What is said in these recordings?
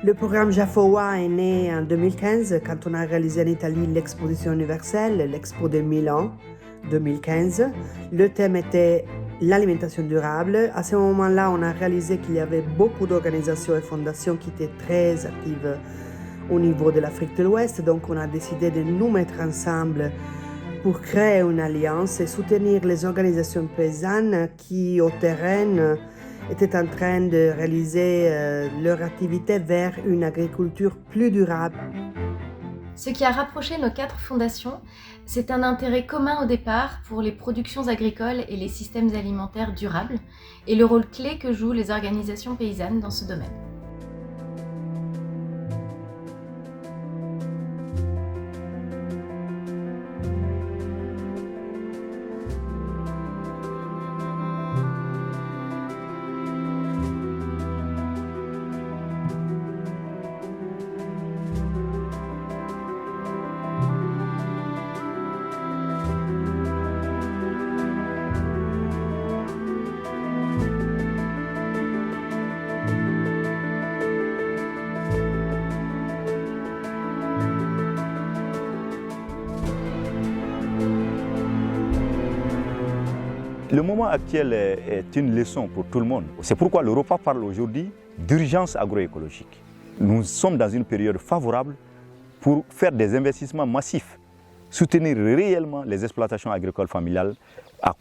Le programme Jaffoa est né en 2015 quand on a réalisé en Italie l'exposition universelle, l'Expo de Milan 2015. Le thème était l'alimentation durable. À ce moment-là, on a réalisé qu'il y avait beaucoup d'organisations et fondations qui étaient très actives au niveau de l'Afrique de l'Ouest. Donc on a décidé de nous mettre ensemble pour créer une alliance et soutenir les organisations paysannes qui, au terrain, étaient en train de réaliser leur activité vers une agriculture plus durable. Ce qui a rapproché nos 4 fondations, c'est un intérêt commun au départ pour les productions agricoles et les systèmes alimentaires durables, et le rôle clé que jouent les organisations paysannes dans ce domaine. Le moment actuel est une leçon pour tout le monde. C'est pourquoi l'Europa parle aujourd'hui d'urgence agroécologique. Nous sommes dans une période favorable pour faire des investissements massifs, soutenir réellement les exploitations agricoles familiales, à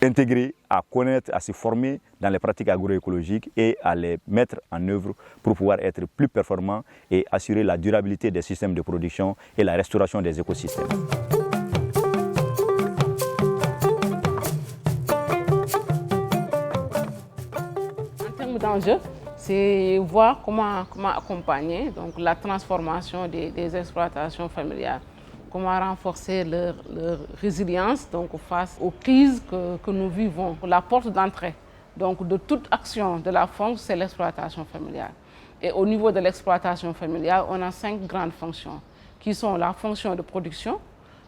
intégrer, à connaître, à se former dans les pratiques agroécologiques et à les mettre en œuvre pour pouvoir être plus performants et assurer la durabilité des systèmes de production et la restauration des écosystèmes. D'enjeu, c'est voir comment accompagner donc, la transformation des exploitations familiales, comment renforcer leur résilience donc, face aux crises que nous vivons. La porte d'entrée donc, de toute action de la FONC, c'est l'exploitation familiale. Et au niveau de l'exploitation familiale, on a 5 grandes fonctions qui sont la fonction de production,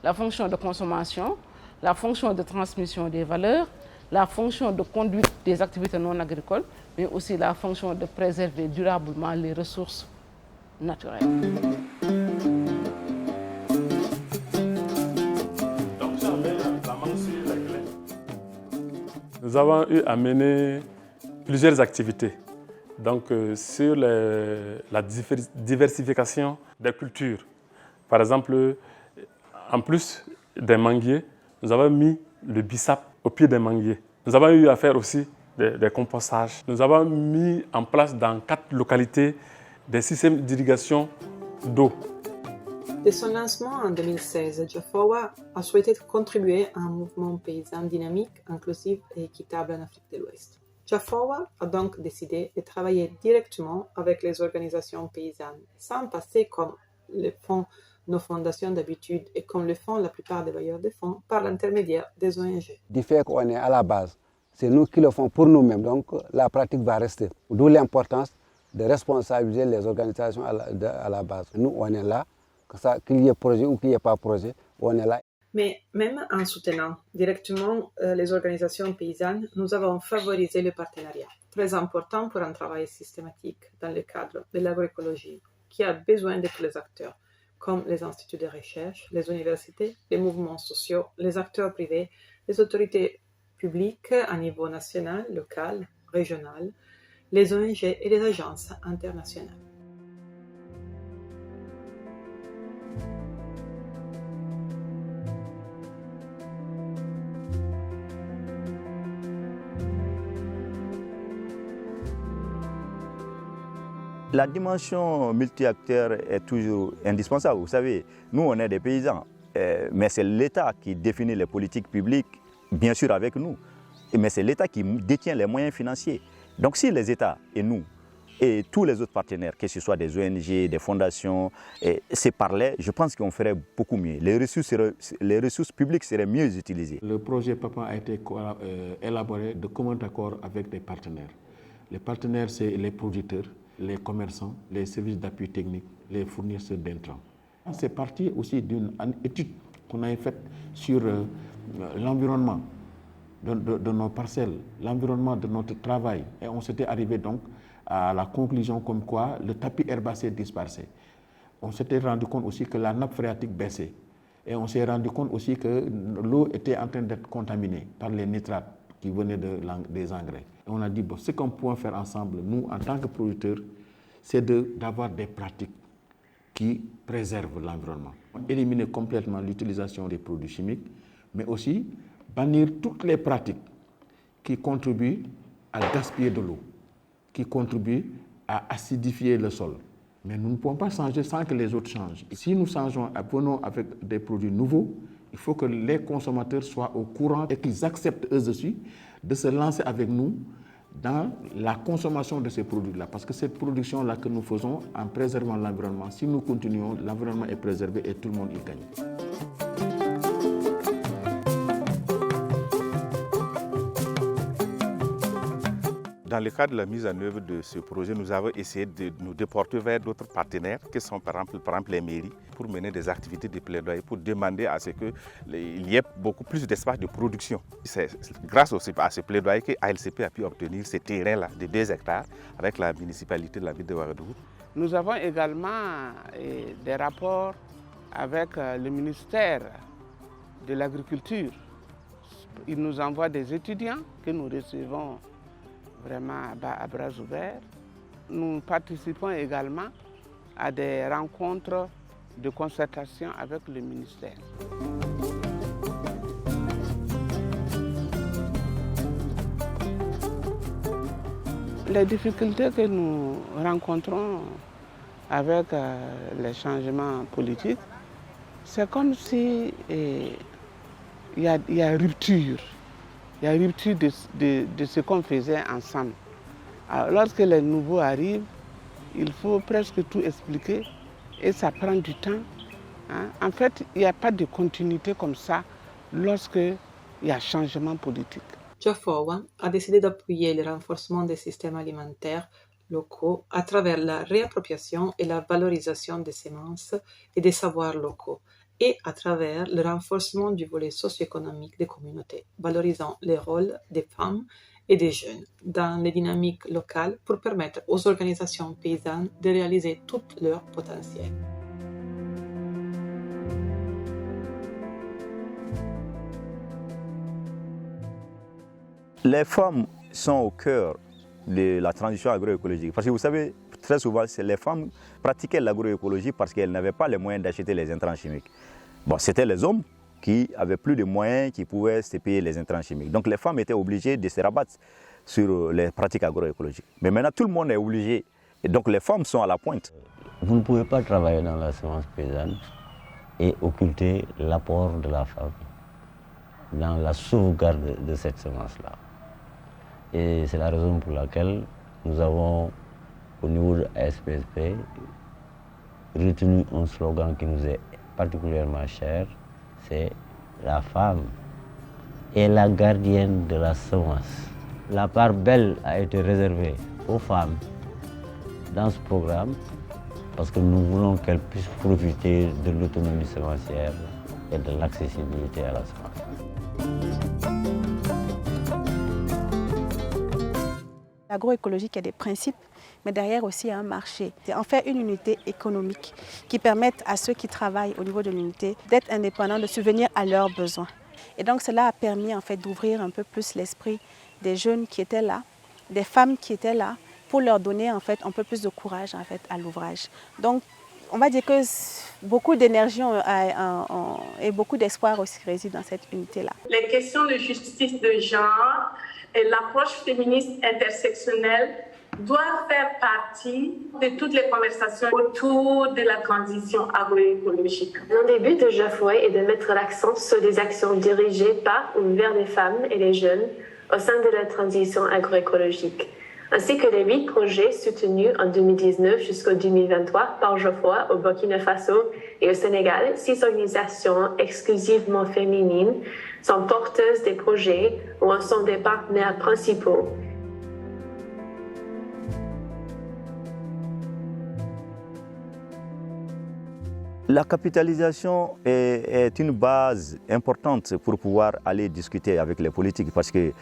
la fonction de consommation, la fonction de transmission des valeurs, la fonction de conduite des activités non agricoles, mais aussi la fonction de préserver durablement les ressources naturelles. Nous avons eu à mener plusieurs activités donc, sur la diversification des cultures. Par exemple, en plus des manguiers, nous avons mis le bissap au pied des manguiers. Nous avons eu à faire aussi des compostages. Nous avons mis en place dans 4 localités des systèmes d'irrigation d'eau. Dès son lancement en 2016, Jaffoa a souhaité contribuer à un mouvement paysan dynamique, inclusif et équitable en Afrique de l'Ouest. Jaffoa a donc décidé de travailler directement avec les organisations paysannes, sans passer comme le font nos fondations d'habitude et comme le font la plupart des bailleurs de fonds par l'intermédiaire des ONG. Du fait qu'on est à la base, c'est nous qui le faisons pour nous-mêmes, donc la pratique va rester. D'où l'importance de responsabiliser les organisations à la base. Nous, on est là, qu'il y ait projet ou qu'il n'y ait pas projet, on est là. Mais même en soutenant directement les organisations paysannes, nous avons favorisé le partenariat, très important pour un travail systématique dans le cadre de l'agroécologie, qui a besoin de tous les acteurs, comme les instituts de recherche, les universités, les mouvements sociaux, les acteurs privés, les autorités publiques à niveau national, local, régional, les ONG et les agences internationales. La dimension multi-acteur est toujours indispensable. Vous savez, nous, on est des paysans, mais c'est l'État qui définit les politiques publiques, bien sûr avec nous, mais c'est l'État qui détient les moyens financiers. Donc si les États et nous, et tous les autres partenaires, que ce soit des ONG, des fondations, se parlaient, je pense qu'on ferait beaucoup mieux. Les ressources publiques seraient mieux utilisées. Le projet PAPA a été élaboré de commun accord avec des partenaires. Les partenaires, c'est les producteurs, les commerçants, les services d'appui technique, les fournisseurs d'intrants. C'est parti aussi d'une étude qu'on a faite sur l'environnement de nos parcelles, l'environnement de notre travail. Et on s'était arrivé donc à la conclusion comme quoi le tapis herbacé disparaissait. On s'était rendu compte aussi que la nappe phréatique baissait. Et on s'est rendu compte aussi que l'eau était en train d'être contaminée par les nitrates qui venaient des engrais. Et on a dit, bon, ce qu'on peut faire ensemble, nous, en tant que producteurs, c'est d'avoir des pratiques qui préservent l'environnement. Éliminer complètement l'utilisation des produits chimiques, mais aussi bannir toutes les pratiques qui contribuent à gaspiller de l'eau, qui contribuent à acidifier le sol. Mais nous ne pouvons pas changer sans que les autres changent. Si nous changeons, venons avec des produits nouveaux, il faut que les consommateurs soient au courant et qu'ils acceptent eux aussi de se lancer avec nous dans la consommation de ces produits-là. Parce que cette production-là que nous faisons en préservant l'environnement, si nous continuons, l'environnement est préservé et tout le monde y gagne. Dans le cadre de la mise en œuvre de ce projet, nous avons essayé de nous déporter vers d'autres partenaires, qui sont par exemple les mairies, pour mener des activités de plaidoyer, pour demander à ce qu'il y ait beaucoup plus d'espace de production. C'est grâce à ce plaidoyer que ALCP a pu obtenir ce terrain-là de 2 hectares avec la municipalité de la ville de Ouagadougou. Nous avons également des rapports avec le ministère de l'Agriculture. Ils nous envoient des étudiants que nous recevons vraiment à bras ouverts. Nous participons également à des rencontres de concertation avec le ministère. Les difficultés que nous rencontrons avec les changements politiques, c'est comme si il y a rupture. Il y a rupture de ce qu'on faisait ensemble. Alors, lorsque les nouveaux arrivent, il faut presque tout expliquer et ça prend du temps. Hein. En fait, il n'y a pas de continuité comme ça lorsqu'il y a changement politique. Geoff a décidé d'appuyer le renforcement des systèmes alimentaires locaux à travers la réappropriation et la valorisation des semences et des savoirs locaux, et à travers le renforcement du volet socio-économique des communautés, valorisant les rôles des femmes et des jeunes dans les dynamiques locales pour permettre aux organisations paysannes de réaliser tout leur potentiel. Les femmes sont au cœur de la transition agroécologique. Parce que vous savez, très souvent, les femmes pratiquaient l'agroécologie parce qu'elles n'avaient pas les moyens d'acheter les intrants chimiques. Bon, c'était les hommes qui avaient plus de moyens, qui pouvaient se payer les intrants chimiques. Donc les femmes étaient obligées de se rabattre sur les pratiques agroécologiques. Mais maintenant, tout le monde est obligé. Et donc les femmes sont à la pointe. Vous ne pouvez pas travailler dans la semence paysanne et occulter l'apport de la femme dans la sauvegarde de cette semence-là. Et c'est la raison pour laquelle nous avons, au niveau de ASPSP, retenu un slogan qui nous est particulièrement cher, c'est « La femme est la gardienne de la semence ». La part belle a été réservée aux femmes dans ce programme parce que nous voulons qu'elles puissent profiter de l'autonomie semencière et de l'accessibilité à la semence. L'agroécologie, il y a des principes, mais derrière aussi il y a un marché. C'est en fait une unité économique qui permette à ceux qui travaillent au niveau de l'unité d'être indépendants, de subvenir à leurs besoins. Et donc cela a permis en fait d'ouvrir un peu plus l'esprit des jeunes qui étaient là, des femmes qui étaient là, pour leur donner en fait un peu plus de courage en fait à l'ouvrage. Donc on va dire que beaucoup d'énergie et beaucoup d'espoir aussi résident dans cette unité-là. Les questions de justice de genre et l'approche féministe intersectionnelle doivent faire partie de toutes les conversations autour de la transition agroécologique. L'un des buts de Geoffroy est de mettre l'accent sur des actions dirigées par ou vers les femmes et les jeunes au sein de la transition agroécologique, ainsi que les 8 projets soutenus en 2019 jusqu'en 2023 par Geoffroy au Burkina Faso et au Sénégal. 6 organisations exclusivement féminines sont porteuses des projets ou en sont des partenaires principaux. La capitalisation est une base importante pour pouvoir aller discuter avec les politiques parce que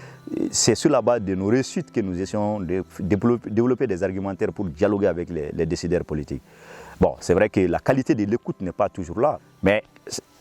c'est sur la base de nos réussites que nous essayons de développer des argumentaires pour dialoguer avec les décideurs politiques. Bon, c'est vrai que la qualité de l'écoute n'est pas toujours là, mais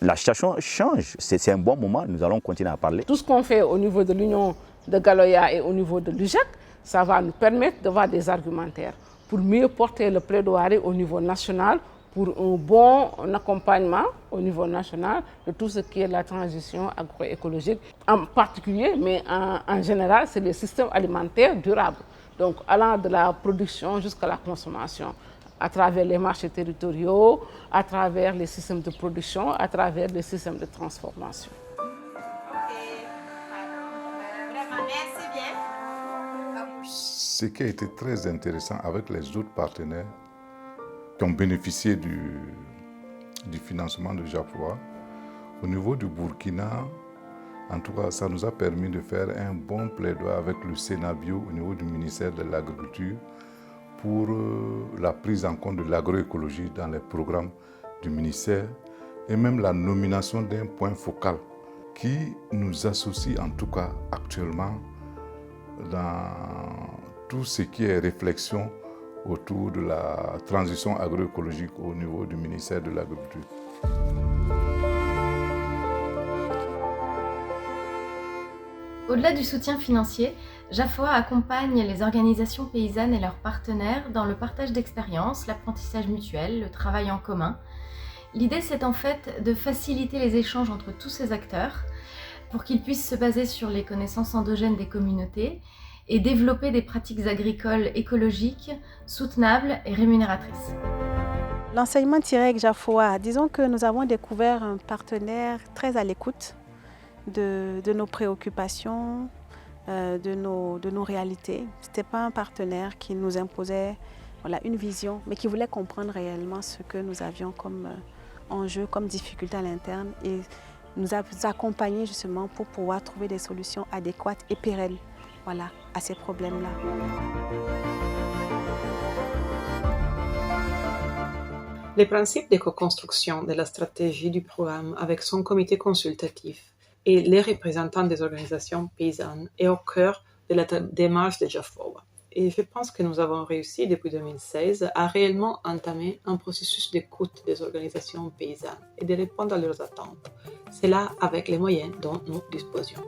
la situation change. C'est un bon moment, nous allons continuer à parler. Tout ce qu'on fait au niveau de l'Union de Galoya et au niveau de l'UJAC, ça va nous permettre d'avoir des argumentaires pour mieux porter le plaidoyer au niveau national, pour un bon accompagnement au niveau national de tout ce qui est la transition agroécologique en particulier, mais en général, c'est le système alimentaire durable. Donc, allant de la production jusqu'à la consommation, à travers les marchés territoriaux, à travers les systèmes de production, à travers les systèmes de transformation. Ce qui a été très intéressant avec les autres partenaires qui ont bénéficié du financement de JAFOA, au niveau du Burkina, en tout cas, ça nous a permis de faire un bon plaidoyer avec le Sénabio au niveau du ministère de l'Agriculture pour la prise en compte de l'agroécologie dans les programmes du ministère et même la nomination d'un point focal qui nous associe en tout cas actuellement dans tout ce qui est réflexion autour de la transition agroécologique au niveau du ministère de l'Agriculture. Au-delà du soutien financier, JAFOA accompagne les organisations paysannes et leurs partenaires dans le partage d'expériences, l'apprentissage mutuel, le travail en commun. L'idée, c'est en fait de faciliter les échanges entre tous ces acteurs pour qu'ils puissent se baser sur les connaissances endogènes des communautés et développer des pratiques agricoles écologiques, soutenables et rémunératrices. L'enseignement tiré avec JAFOA, disons que nous avons découvert un partenaire très à l'écoute de nos préoccupations, de nos réalités. Ce n'était pas un partenaire qui nous imposait une vision, mais qui voulait comprendre réellement ce que nous avions comme enjeu, comme difficulté à l'interne et nous a accompagnés justement pour pouvoir trouver des solutions adéquates et pérennes à ces problèmes-là. Les principes de co-construction de la stratégie du programme avec son comité consultatif et les représentants des organisations paysannes est au cœur de la démarche de JAFOA. Et je pense que nous avons réussi depuis 2016 à réellement entamer un processus d'écoute des organisations paysannes et de répondre à leurs attentes. C'est là avec les moyens dont nous disposions.